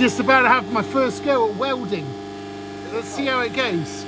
Just about to have my first go at welding. Let's see how it goes.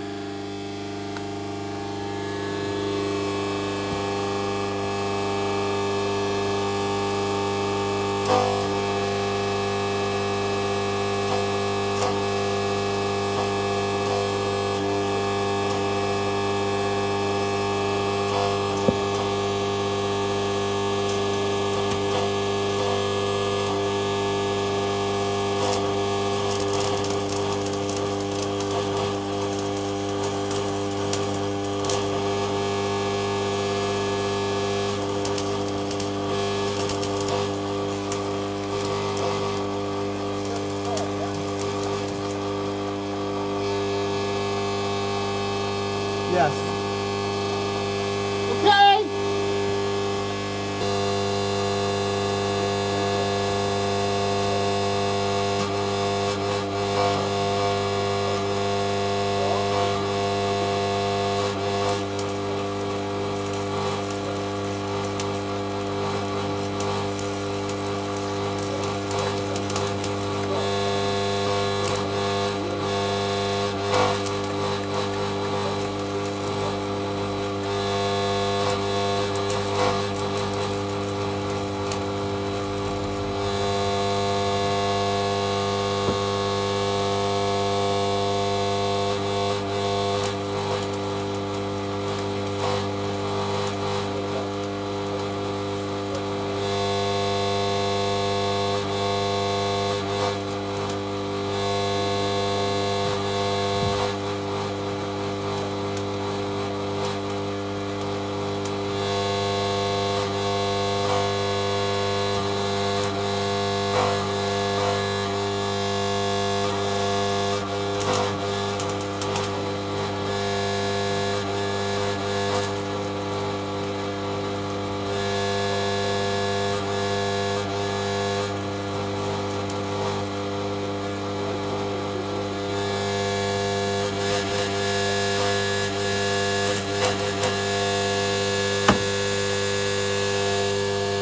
Yes. Okay.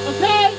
Okay.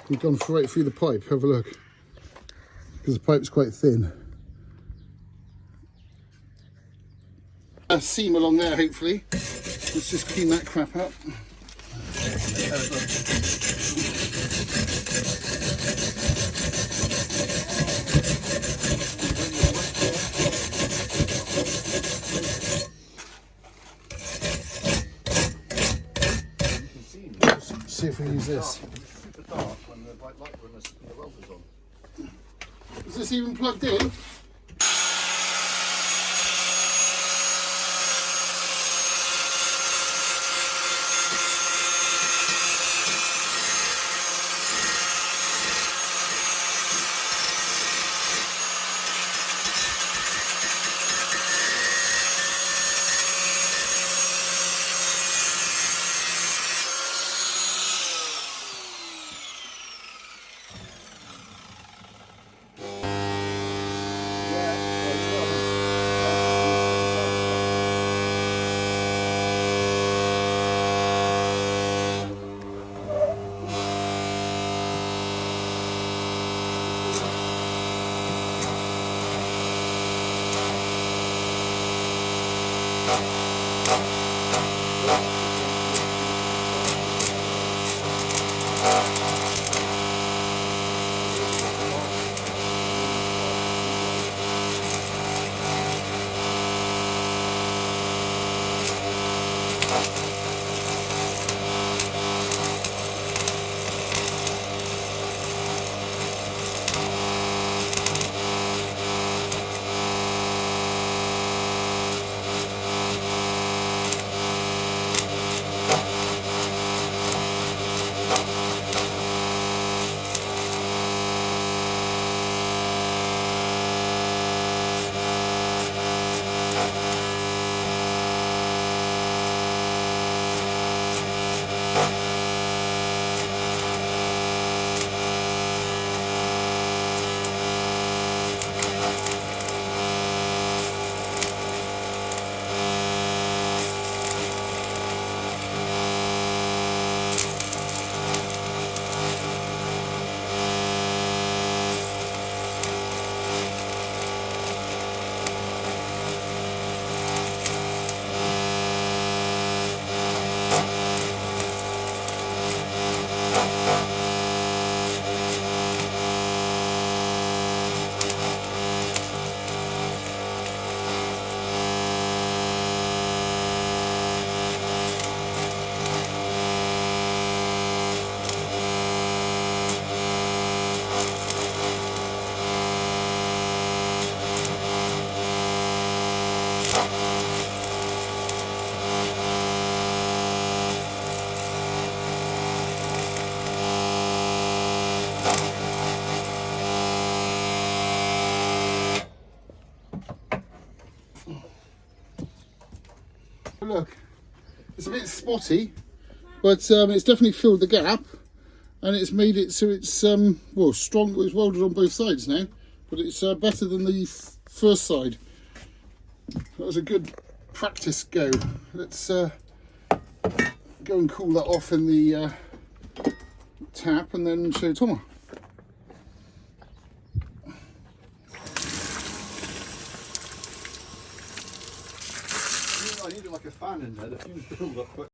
We've gone straight through the pipe. Have a look, because the pipe's quite thin. A seam along there, hopefully. Let's just clean that crap up. See if we use this. Super dark when the light when the welder's on. Is this even plugged in? Look, it's a bit spotty, but it's definitely filled the gap, and it's made it so it's well strong. It's welded on both sides now, but it's better than the first side. That was a good practice go. Let's go and cool that off in the tap, and then show Thomas. I needed like a fan in there, the fuse build up quick.